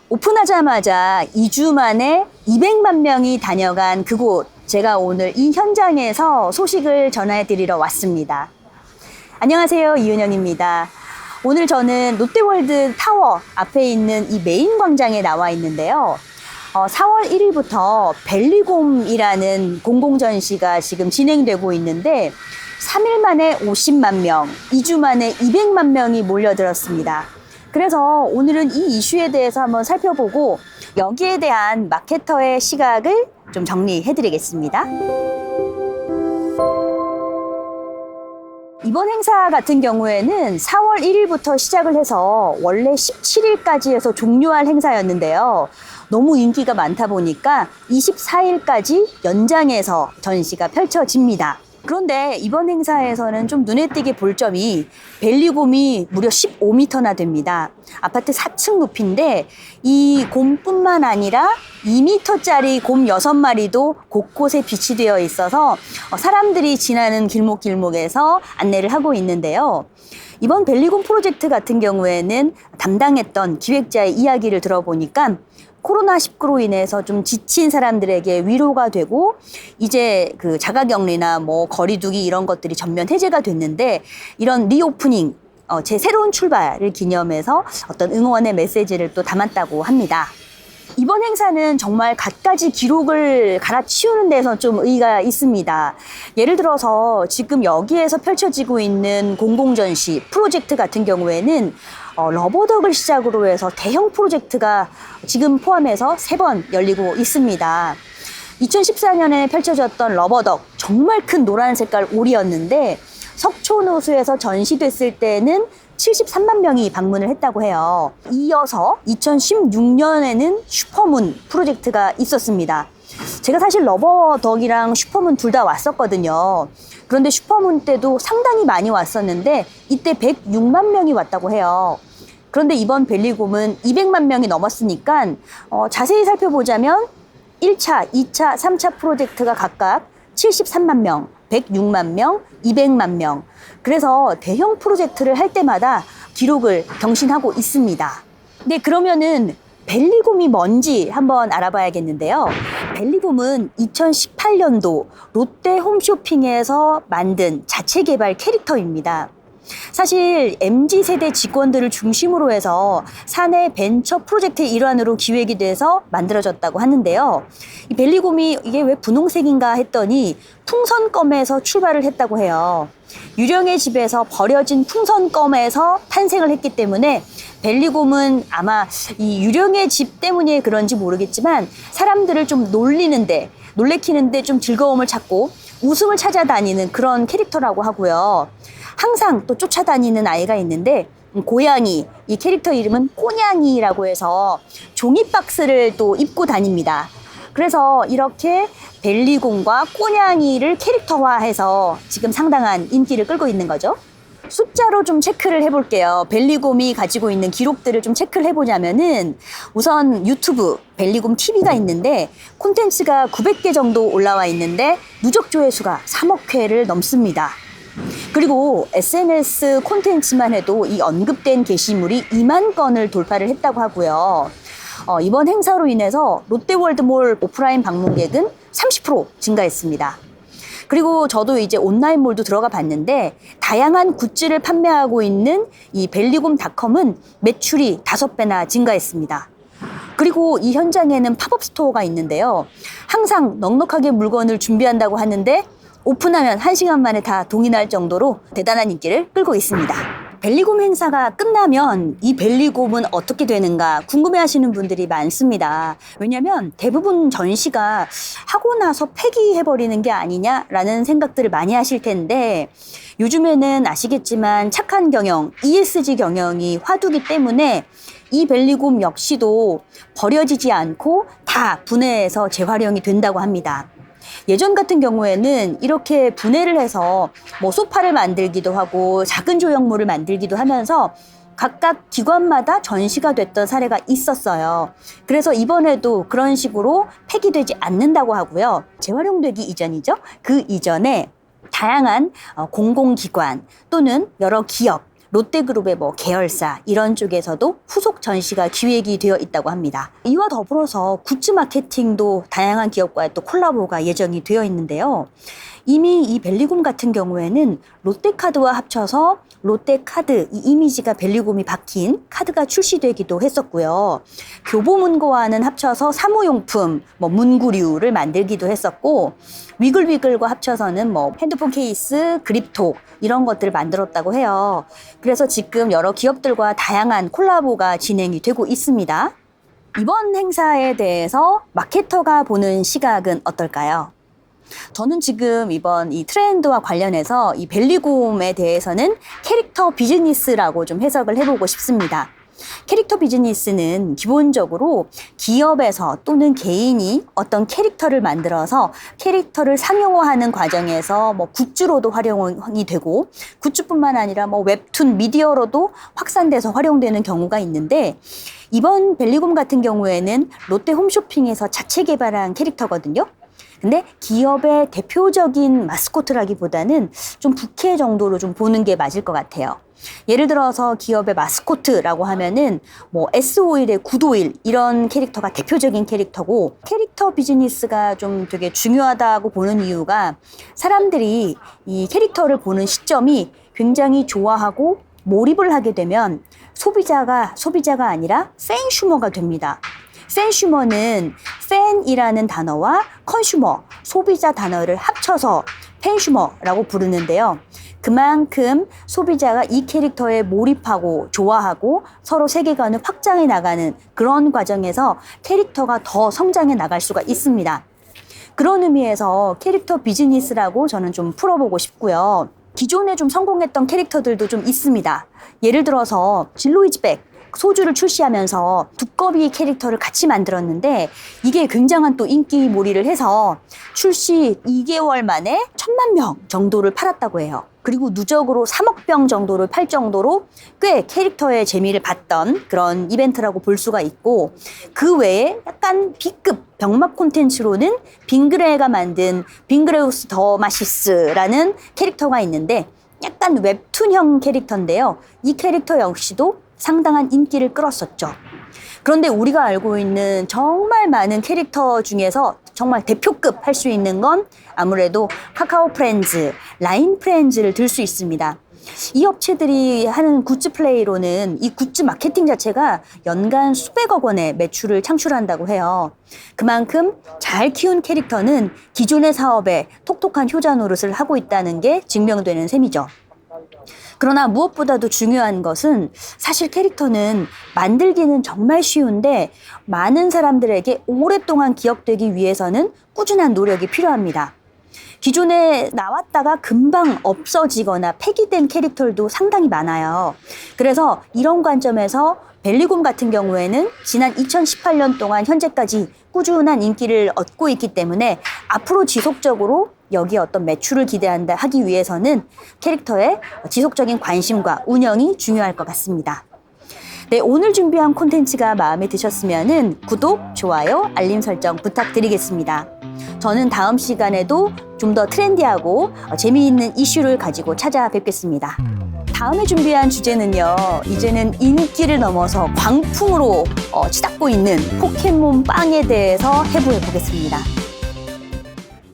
오픈하자마자 2주 만에 200만 명이 다녀간 그곳, 제가 오늘 이 현장에서 소식을 전해드리러 왔습니다. 안녕하세요, 이은영입니다. 오늘 저는 롯데월드 타워 앞에 있는 이 메인 광장에 나와 있는데요. 4월 1일부터 벨리곰이라는 공공전시가 지금 진행되고 있는데 3일 만에 50만 명, 2주 만에 200만 명이 몰려들었습니다. 그래서 오늘은 이 이슈에 대해서 한번 살펴보고 여기에 대한 마케터의 시각을 좀 정리해드리겠습니다. 이번 행사 같은 경우에는 4월 1일부터 시작을 해서 원래 17일까지 해서 종료할 행사였는데요. 너무 인기가 많다 보니까 24일까지 연장해서 전시가 펼쳐집니다. 그런데 이번 행사에서는 좀 눈에 띄게 볼 점이 벨리곰이 무려 15m나 됩니다. 아파트 4층 높이인데 이 곰뿐만 아니라 2m짜리 곰 6마리도 곳곳에 비치되어 있어서 사람들이 지나는 길목길목에서 안내를 하고 있는데요. 이번 벨리곰 프로젝트 같은 경우에는 담당했던 기획자의 이야기를 들어보니까 코로나19로 인해서 좀 지친 사람들에게 위로가 되고 이제 그 자가격리나 뭐 거리두기 이런 것들이 전면 해제가 됐는데 이런 리오프닝, 제 새로운 출발을 기념해서 어떤 응원의 메시지를 또 담았다고 합니다. 이번 행사는 정말 갖가지 기록을 갈아치우는 데서 좀 의의가 있습니다. 예를 들어서 지금 여기에서 펼쳐지고 있는 공공전시 프로젝트 같은 경우에는 러버덕을 시작으로 해서 대형 프로젝트가 지금 포함해서 3번 열리고 있습니다. 2014년에 펼쳐졌던 러버덕, 정말 큰 노란 색깔 오리였는데 석촌호수에서 전시됐을 때는 73만 명이 방문을 했다고 해요. 이어서 2016년에는 슈퍼문 프로젝트가 있었습니다. 제가 사실 러버덕이랑 슈퍼문 둘 다 왔었거든요. 그런데 슈퍼문 때도 상당히 많이 왔었는데 이때 106만 명이 왔다고 해요. 그런데 이번 벨리곰은 200만 명이 넘었으니까 자세히 살펴보자면 1차, 2차, 3차 프로젝트가 각각 73만 명, 106만 명, 200만 명. 그래서 대형 프로젝트를 할 때마다 기록을 경신하고 있습니다. 네, 그러면은 벨리곰이 뭔지 한번 알아봐야겠는데요. 벨리곰은 2018년도 롯데 홈쇼핑에서 만든 자체 개발 캐릭터입니다. 사실 MZ세대 직원들을 중심으로 해서 사내 벤처 프로젝트의 일환으로 기획이 돼서 만들어졌다고 하는데요. 이 벨리곰이 이게 왜 분홍색인가 했더니 풍선껌에서 출발을 했다고 해요. 유령의 집에서 버려진 풍선껌에서 탄생을 했기 때문에 벨리곰은 아마 이 유령의 집 때문에 그런지 모르겠지만 사람들을 좀 놀래키는데 좀 즐거움을 찾고 웃음을 찾아다니는 그런 캐릭터라고 하고요. 항상 또 쫓아다니는 아이가 있는데 고양이, 이 캐릭터 이름은 꼬냥이라고 해서 종이박스를 또 입고 다닙니다. 그래서 이렇게 벨리곰과 꼬냥이를 캐릭터화해서 지금 상당한 인기를 끌고 있는 거죠. 숫자로 좀 체크를 해볼게요. 벨리곰이 가지고 있는 기록들을 좀 체크를 해보자면은 우선 유튜브 벨리곰 TV가 있는데 콘텐츠가 900개 정도 올라와 있는데 누적 조회수가 3억 회를 넘습니다. 그리고 SNS 콘텐츠만 해도 이 언급된 게시물이 2만 건을 돌파를 했다고 하고요. 이번 행사로 인해서 롯데월드몰 오프라인 방문객은 30% 증가했습니다. 그리고 저도 이제 온라인몰도 들어가 봤는데 다양한 굿즈를 판매하고 있는 이 벨리곰닷컴은 매출이 5배나 증가했습니다. 그리고 이 현장에는 팝업 스토어가 있는데요. 항상 넉넉하게 물건을 준비한다고 하는데 오픈하면 1시간 만에 다 동이 날 정도로 대단한 인기를 끌고 있습니다. 벨리곰 행사가 끝나면 이 벨리곰은 어떻게 되는가 궁금해하시는 분들이 많습니다. 왜냐하면 대부분 전시가 하고 나서 폐기해버리는 게 아니냐라는 생각들을 많이 하실 텐데 요즘에는 아시겠지만 착한 경영, ESG 경영이 화두기 때문에 이 벨리곰 역시도 버려지지 않고 다 분해해서 재활용이 된다고 합니다. 예전 같은 경우에는 이렇게 분해를 해서 뭐 소파를 만들기도 하고 작은 조형물을 만들기도 하면서 각각 기관마다 전시가 됐던 사례가 있었어요. 그래서 이번에도 그런 식으로 폐기되지 않는다고 하고요. 재활용되기 이전이죠. 그 이전에 다양한 공공기관 또는 여러 기업 롯데그룹의 뭐 계열사 이런 쪽에서도 후속 전시가 기획이 되어 있다고 합니다. 이와 더불어서 굿즈 마케팅도 다양한 기업과의 또 콜라보가 예정이 되어 있는데요. 이미 이 벨리곰 같은 경우에는 롯데카드와 합쳐서 롯데카드 이 이미지가 벨리곰이 박힌 카드가 출시되기도 했었고요. 교보문고와는 합쳐서 사무용품, 뭐 문구류를 만들기도 했었고, 위글위글과 합쳐서는 뭐 핸드폰 케이스, 그립톡 이런 것들을 만들었다고 해요. 그래서 지금 여러 기업들과 다양한 콜라보가 진행이 되고 있습니다. 이번 행사에 대해서 마케터가 보는 시각은 어떨까요? 저는 지금 이번 이 트렌드와 관련해서 이 벨리곰에 대해서는 캐릭터 비즈니스라고 좀 해석을 해보고 싶습니다. 캐릭터 비즈니스는 기본적으로 기업에서 또는 개인이 어떤 캐릭터를 만들어서 캐릭터를 상용화하는 과정에서 뭐 굿즈로도 활용이 되고, 굿즈뿐만 아니라 뭐 웹툰 미디어로도 확산돼서 활용되는 경우가 있는데, 이번 벨리곰 같은 경우에는 롯데 홈쇼핑에서 자체 개발한 캐릭터거든요. 근데 기업의 대표적인 마스코트라기보다는 좀 부캐 정도로 좀 보는 게 맞을 것 같아요. 예를 들어서 기업의 마스코트라고 하면은 뭐 S-오일의 굿오일 이런 캐릭터가 대표적인 캐릭터고, 캐릭터 비즈니스가 좀 되게 중요하다고 보는 이유가 사람들이 이 캐릭터를 보는 시점이 굉장히 좋아하고 몰입을 하게 되면 소비자가 아니라 팬슈머가 됩니다. 팬슈머는 팬이라는 단어와 컨슈머, 소비자 단어를 합쳐서 팬슈머라고 부르는데요. 그만큼 소비자가 이 캐릭터에 몰입하고 좋아하고 서로 세계관을 확장해 나가는 그런 과정에서 캐릭터가 더 성장해 나갈 수가 있습니다. 그런 의미에서 캐릭터 비즈니스라고 저는 좀 풀어보고 싶고요. 기존에 좀 성공했던 캐릭터들도 좀 있습니다. 예를 들어서 진로이즈백 소주를 출시하면서 두꺼비 캐릭터를 같이 만들었는데, 이게 굉장한 또 인기몰이를 해서 출시 2개월 만에 1,000만 병 정도를 팔았다고 해요. 그리고 누적으로 3억 병 정도를 팔 정도로 꽤 캐릭터의 재미를 봤던 그런 이벤트라고 볼 수가 있고, 그 외에 약간 B급 병맛 콘텐츠로는 빙그레가 만든 빙그레우스 더 마시스라는 캐릭터가 있는데, 약간 웹툰형 캐릭터인데요. 이 캐릭터 역시도 상당한 인기를 끌었었죠. 그런데 우리가 알고 있는 정말 많은 캐릭터 중에서 정말 대표급 할 수 있는 건 아무래도 카카오 프렌즈, 라인 프렌즈를 들 수 있습니다. 이 업체들이 하는 굿즈 플레이로는 이 굿즈 마케팅 자체가 연간 수백억 원의 매출을 창출한다고 해요. 그만큼 잘 키운 캐릭터는 기존의 사업에 톡톡한 효자 노릇을 하고 있다는 게 증명되는 셈이죠. 그러나 무엇보다도 중요한 것은 사실 캐릭터는 만들기는 정말 쉬운데 많은 사람들에게 오랫동안 기억되기 위해서는 꾸준한 노력이 필요합니다. 기존에 나왔다가 금방 없어지거나 폐기된 캐릭터들도 상당히 많아요. 그래서 이런 관점에서 벨리곰 같은 경우에는 지난 2018년 동안 현재까지 꾸준한 인기를 얻고 있기 때문에 앞으로 지속적으로 여기에 어떤 매출을 기대한다 하기 위해서는 캐릭터의 지속적인 관심과 운영이 중요할 것 같습니다. 네, 오늘 준비한 콘텐츠가 마음에 드셨으면 구독, 좋아요, 알림 설정 부탁드리겠습니다. 저는 다음 시간에도 좀 더 트렌디하고 재미있는 이슈를 가지고 찾아뵙겠습니다. 다음에 준비한 주제는요, 이제는 인기를 넘어서 광풍으로 치닫고 있는 포켓몬 빵에 대해서 해부해 보겠습니다.